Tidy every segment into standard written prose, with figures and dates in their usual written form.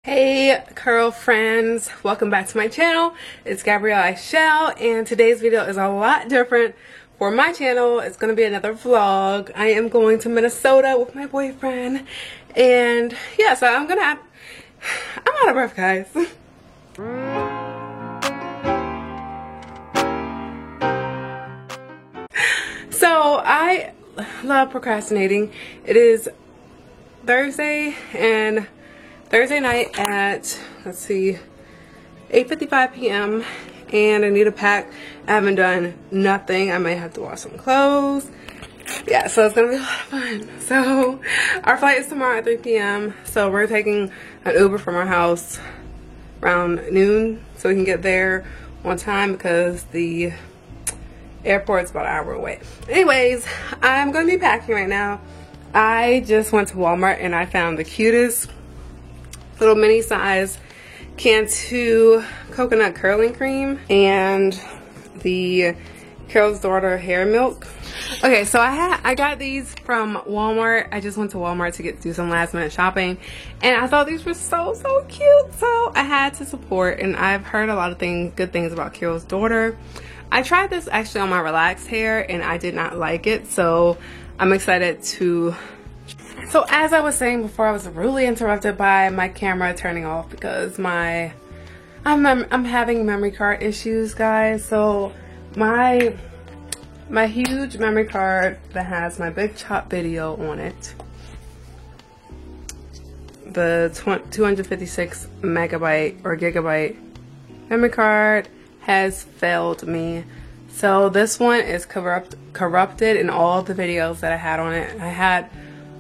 Hey curl friends, welcome back to my channel. It's Gabrielle Eichel, and today's video is a lot different for my channel. It's going to be another vlog. I am going to Minnesota with my boyfriend, and yeah, so I'm out of breath, guys. So I love procrastinating. It is Thursday night at, let's see, 8:55 p.m. and I need to pack. I haven't done nothing. I might have to wash some clothes. Yeah, so it's gonna be a lot of fun. So our flight is tomorrow at 3 p.m. So we're taking an Uber from our house around noon so we can get there on time because the airport's about an hour away. Anyways, I'm gonna be packing right now. I just went to Walmart and I found the cutest little mini size Cantu coconut curling cream and the Carol's Daughter hair milk. Okay, so I got these from Walmart. I just went to Walmart to do some last minute shopping, and I thought these were so cute, so I had to support. And I've heard a lot of good things about Carol's Daughter. I tried this actually on my relaxed hair and I did not like it, so I'm excited to. So as I was saying before, I was rudely interrupted by my camera turning off because I'm having memory card issues, guys. So my huge memory card that has my Big Chop video on it, the 256 megabyte or gigabyte memory card, has failed me. So this one is corrupted in all the videos that I had on it. I had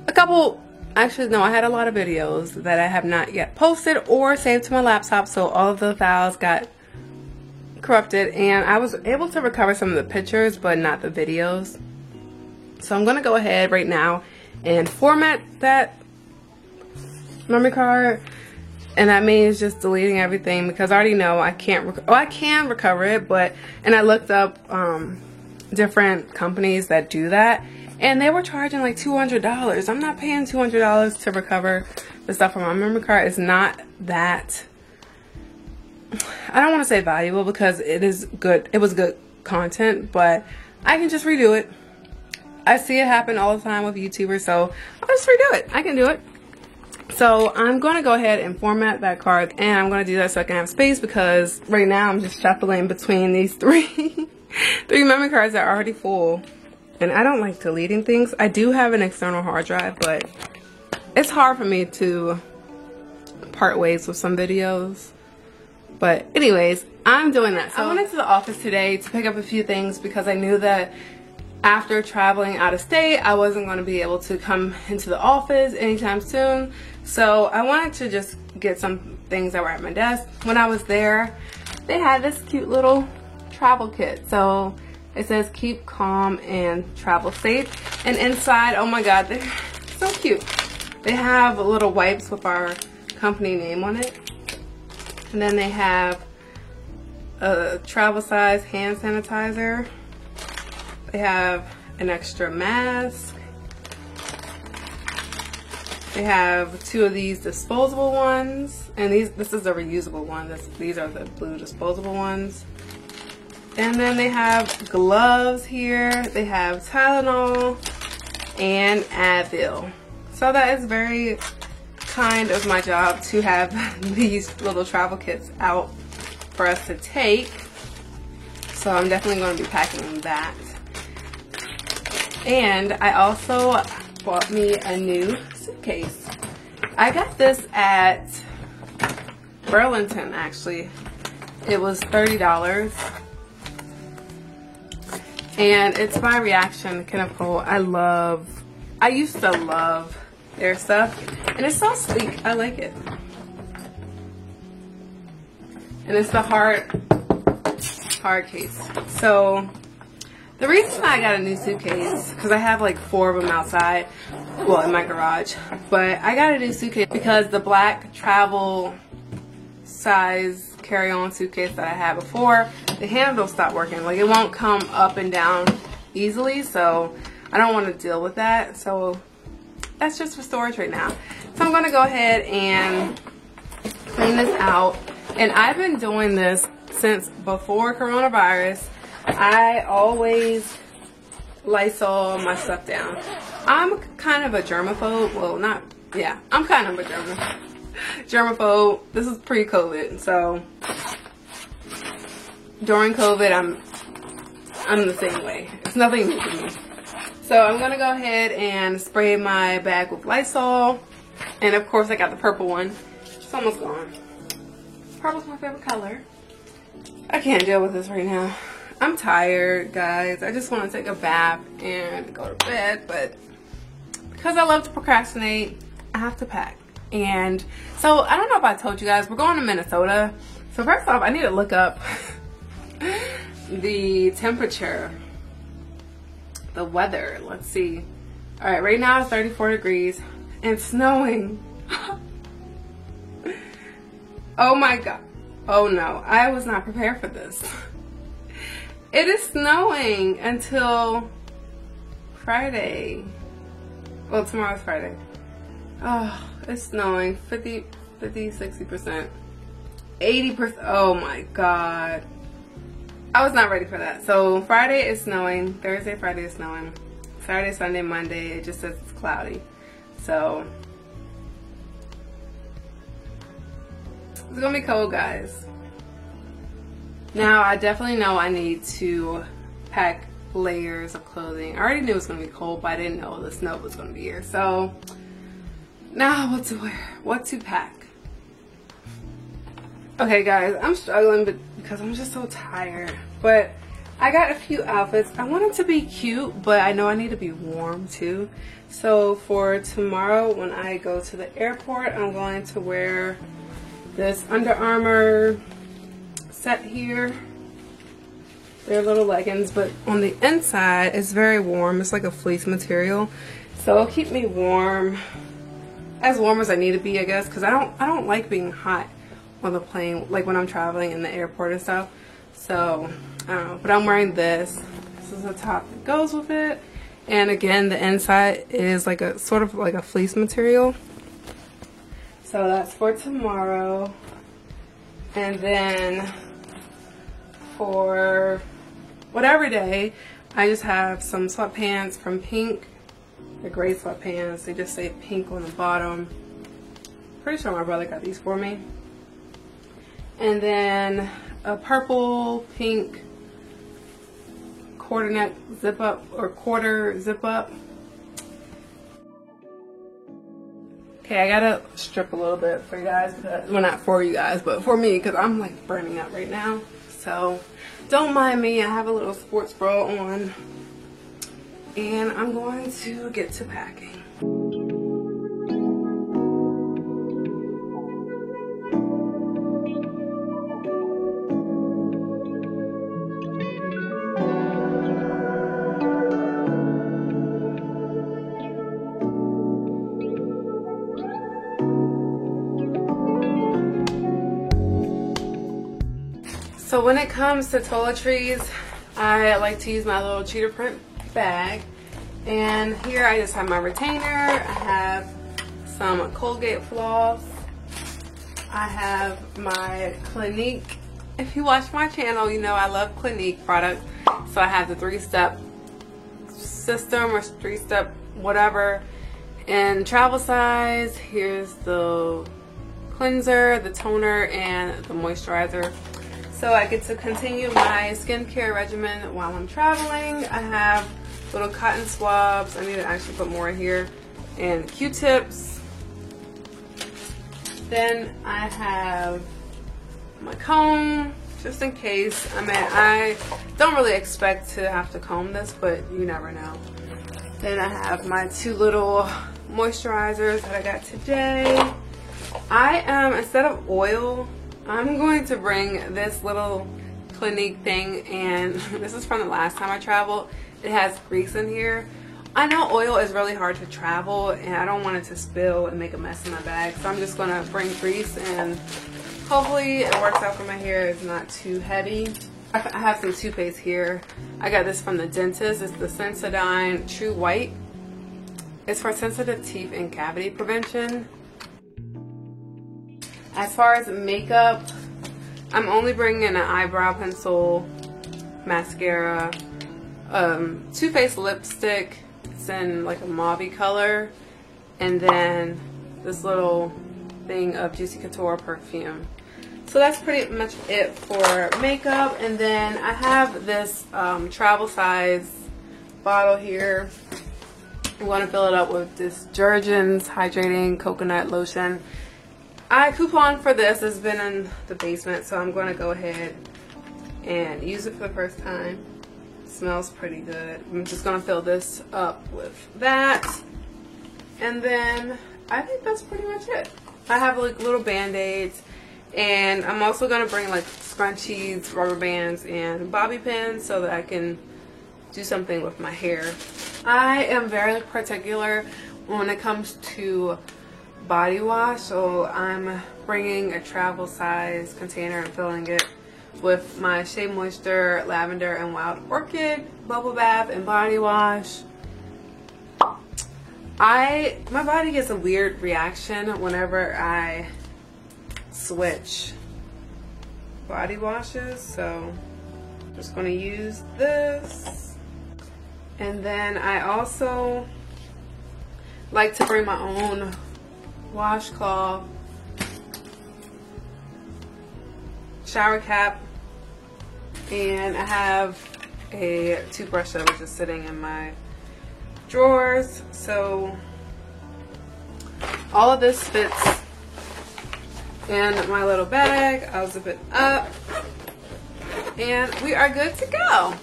a couple, actually no, I had a lot of videos that I have not yet posted or saved to my laptop, so all of the files got corrupted, and I was able to recover some of the pictures but not the videos. So I'm gonna go ahead right now and format that memory card, and that means just deleting everything because I already know I can't I can recover it, and I looked up different companies that do that, and they were charging like $200. I'm not paying $200 to recover the stuff from my memory card. It's not that, I don't want to say valuable because it is good. It was good content, but I can just redo it. I see it happen all the time with YouTubers, so I'll just redo it. I can do it. So I'm going to go ahead and format that card, and I'm going to do that so I can have space because right now I'm just shuffling between these three memory cards that are already full. And I don't like deleting things. I do have an external hard drive, but it's hard for me to part ways with some videos. But anyways, I'm doing that. So I went into the office today to pick up a few things because I knew that after traveling out of state, I wasn't going to be able to come into the office anytime soon. So I wanted to just get some things that were at my desk. When I was there, they had this cute little travel kit. So it says keep calm and travel safe, and inside, oh my god, they're so cute. They have little wipes with our company name on it, and then they have a travel size hand sanitizer. They have an extra mask. They have two of these disposable ones, and this is a reusable one. These are the blue disposable ones. And then they have gloves here. They have Tylenol and Advil. So that is very kind of my job to have these little travel kits out for us to take. So I'm definitely going to be packing that. And I also bought me a new suitcase. I got this at Burlington, actually. It was $30. And it's by Reaction Chemical. I used to love their stuff, and it's so sleek. I like it. And it's the hard case. So the reason I got a new suitcase, because I have like 4 of them outside, well, in my garage, but I got a new suitcase because the black travel size carry-on suitcase that I had before, the handle stopped working. Like, it won't come up and down easily, so I don't want to deal with that. So that's just for storage right now. So I'm going to go ahead and clean this out. And I've been doing this since before coronavirus. I always Lysol my stuff down. I'm kind of a germaphobe. Well, not, yeah, I'm kind of a germaphobe. This is pre-COVID, so during COVID, I'm the same way. It's nothing new to me. So I'm gonna go ahead and spray my bag with Lysol, and of course I got the purple one. It's almost gone. Purple's my favorite color. I can't deal with this right now. I'm tired, guys. I just want to take a bath and go to bed, but because I love to procrastinate, I have to pack. And so I don't know if I told you guys, we're going to Minnesota. So first off, I need to look up the temperature, the weather. Let's see. All right, right now it's 34 degrees and snowing. Oh my God. Oh no, I was not prepared for this. It is snowing until Friday. Well, tomorrow's Friday. Oh, it's snowing. 50, 60%. 80%. Oh my God. I was not ready for that. So Friday is snowing. Thursday, Friday is snowing. Saturday, Sunday, Monday, it just says it's cloudy. So it's gonna be cold, guys. Now, I definitely know I need to pack layers of clothing. I already knew it was gonna be cold, but I didn't know the snow was gonna be here. So now what to wear, what to pack. Okay guys, I'm struggling because I'm just so tired. But I got a few outfits. I want it to be cute, but I know I need to be warm too. So for tomorrow when I go to the airport, I'm going to wear this Under Armour set here. They're little leggings, but on the inside it's very warm. It's like a fleece material, so it'll keep me warm as I need to be, I guess, because I don't like being hot on the plane, like when I'm traveling in the airport and stuff. So I don't know, but I'm wearing this. This is the top that goes with it, and again the inside is like a sort of like a fleece material. So that's for tomorrow. And then for whatever day, I just have some sweatpants from Pink. They're gray sweatpants. They just say pink on the bottom. Pretty sure my brother got these for me. And then a purple, pink quarter neck zip up or quarter zip up. Okay, I gotta strip a little bit for you guys, because, well, not for you guys, but for me, because I'm like burning up right now. So don't mind me, I have a little sports bra on, and I'm going to get to packing. So when it comes to toiletries, I like to use my little cheetah print bag. And here I just have my retainer. I have some Colgate floss. I have my Clinique. If you watch my channel, you know I love Clinique products. So I have the 3-step system or 3-step whatever in travel size. Here's the cleanser, the toner, and the moisturizer. So I get to continue my skincare regimen while I'm traveling. I have little cotton swabs. I need to actually put more in here. And Q-tips. Then I have my comb, just in case. I mean, I don't really expect to have to comb this, but you never know. Then I have my 2 little moisturizers that I got today. I am, instead of oil, I'm going to bring this little Clinique thing, and this is from the last time I traveled. It has grease in here. I know oil is really hard to travel, and I don't want it to spill and make a mess in my bag, so I'm just going to bring grease, and hopefully it works out for my hair. It's not too heavy. I have some toothpaste here. I got this from the dentist. It's the Sensodyne True White. It's for sensitive teeth and cavity prevention. As far as makeup, I'm only bringing an eyebrow pencil, mascara, Too Faced lipstick. It's in like a mauve color, and then this little thing of Juicy Couture perfume. So that's pretty much it for makeup. And then I have this travel size bottle here. I'm going to fill it up with this Jergens Hydrating Coconut Lotion. I couponed for this. It's been in the basement, so I'm going to go ahead and use it for the first time. It smells pretty good. I'm just going to fill this up with that. And then I think that's pretty much it. I have like little band-aids, and I'm also going to bring like scrunchies, rubber bands, and bobby pins so that I can do something with my hair. I am very particular when it comes to body wash, so I'm bringing a travel size container and filling it with my Shea Moisture Lavender and Wild Orchid Bubble Bath and Body Wash. My body gets a weird reaction whenever I switch body washes, so I'm just going to use this. And then I also like to bring my own washcloth, shower cap, and I have a toothbrush that was just sitting in my drawers. So all of this fits in my little bag. I'll zip it up and we are good to go.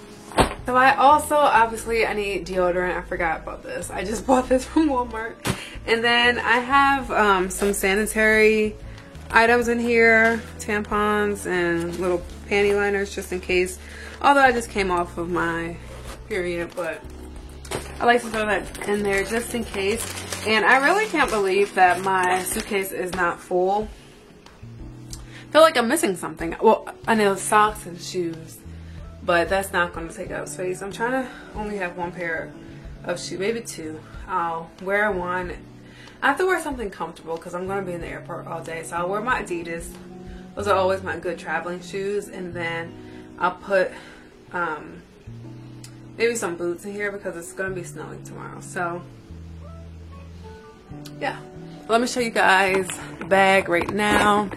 So I also, obviously I need deodorant. I forgot about this. I just bought this from Walmart. And then I have some sanitary items in here, tampons and little panty liners just in case. Although I just came off of my period, but I like to throw that in there just in case. And I really can't believe that my suitcase is not full. I feel like I'm missing something. Well, I know socks and shoes, but that's not going to take up space. I'm trying to only have one pair of shoes, maybe two. I'll wear one. I have to wear something comfortable because I'm going to be in the airport all day. So I'll wear my Adidas. Those are always my good traveling shoes. And then I'll put maybe some boots in here because it's going to be snowing tomorrow. So yeah, let me show you guys the bag right now.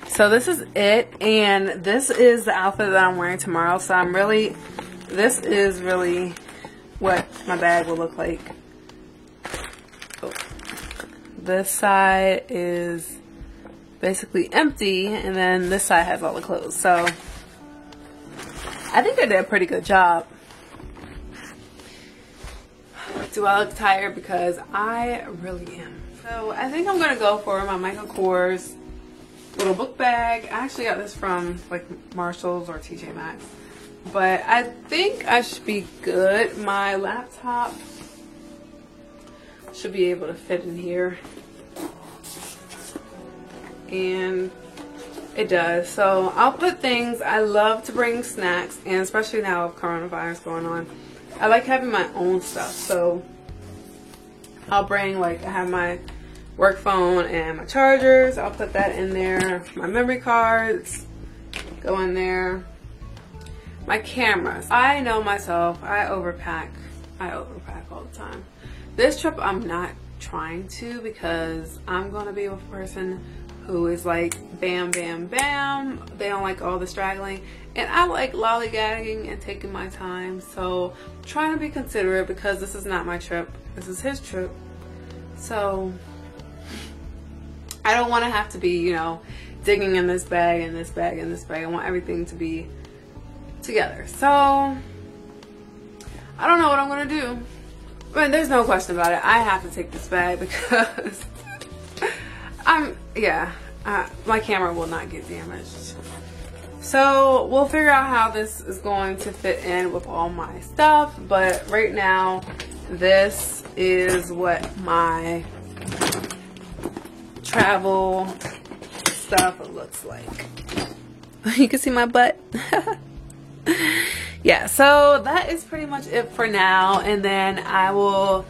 So this is it, and this is the outfit that I'm wearing tomorrow. So this is really what my bag will look like. Oh. This side is basically empty, and then this side has all the clothes. So I think I did a pretty good job. Do I look tired? Because I really am. So I think I'm gonna go for my Michael Kors little book bag. I actually got this from like Marshalls or TJ Maxx, but I think I should be good. My laptop should be able to fit in here, and it does. So I'll put things. I love to bring snacks, and especially now with coronavirus going on, I like having my own stuff. So I'll bring, like, I have my work phone and my chargers. I'll put that in there. My memory cards go in there. My cameras. I know myself. I overpack all the time. This trip I'm not trying to, because I'm going to be with a person who is like bam, bam, bam. They don't like all the straggling. And I like lollygagging and taking my time. So I'm trying to be considerate because this is not my trip. This is his trip. So I don't want to have to be, you know, digging in this bag and this bag and this bag. I want everything to be together. So I don't know what I'm going to do. I mean, there's no question about it. I have to take this bag because my camera will not get damaged. So we'll figure out how this is going to fit in with all my stuff. But right now, this is what my travel stuff looks like. You can see my butt. Yeah, so that is pretty much it for now. And then I will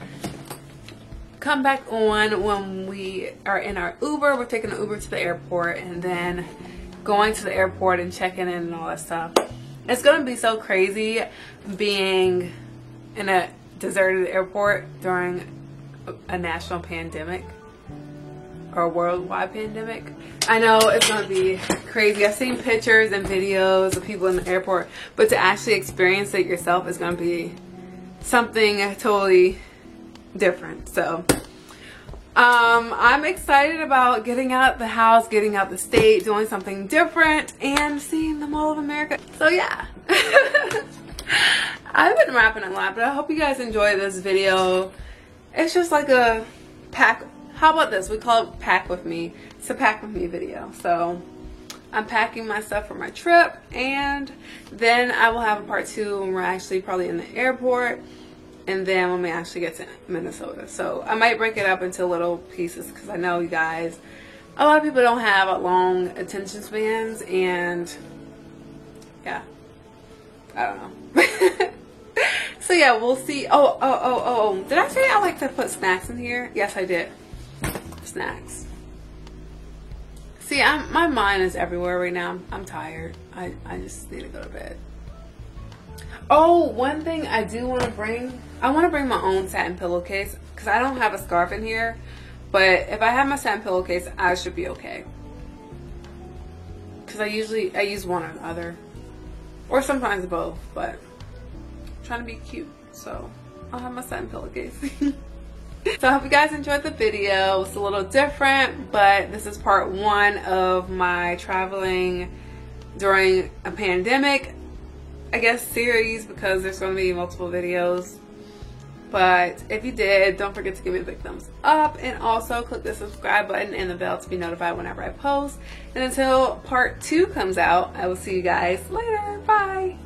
come back on when we are in our Uber. We're taking an Uber to the airport and then going to the airport and checking in and all that stuff. It's going to be so crazy being in a deserted airport during a national pandemic or a worldwide pandemic. I know it's going to be crazy. I've seen pictures and videos of people in the airport, but to actually experience it yourself is going to be something totally different. So I'm excited about getting out the house, getting out the state, doing something different, and seeing the Mall of America. So yeah. I've been rapping a lot, but I hope you guys enjoy this video. It's just like a pack. How about this? We call it Pack With Me. It's a pack with me video. So I'm packing my stuff for my trip, and then I will have a part 2 when we're actually probably in the airport, and then when we actually get to Minnesota. So I might break it up into little pieces because I know you guys, a lot of people don't have long attention spans, and yeah, I don't know. So yeah, we'll see. Oh, did I say I like to put snacks in here? Yes, I did. Snacks. See, my mind is everywhere right now. I'm tired. I just need to go to bed. Oh, one thing I do want to bring. I want to bring my own satin pillowcase because I don't have a scarf in here. But if I have my satin pillowcase, I should be okay. Because I use one or the other. Or sometimes both, but I'm trying to be cute. So I'll have my satin pillowcase. So I hope you guys enjoyed the video. It's a little different, but this is part 1 of my traveling during a pandemic, I guess, series, because there's going to be multiple videos. But if you did, don't forget to give me a big thumbs up, and also click the subscribe button and the bell to be notified whenever I post. And until part 2 comes out, I will see you guys later. Bye.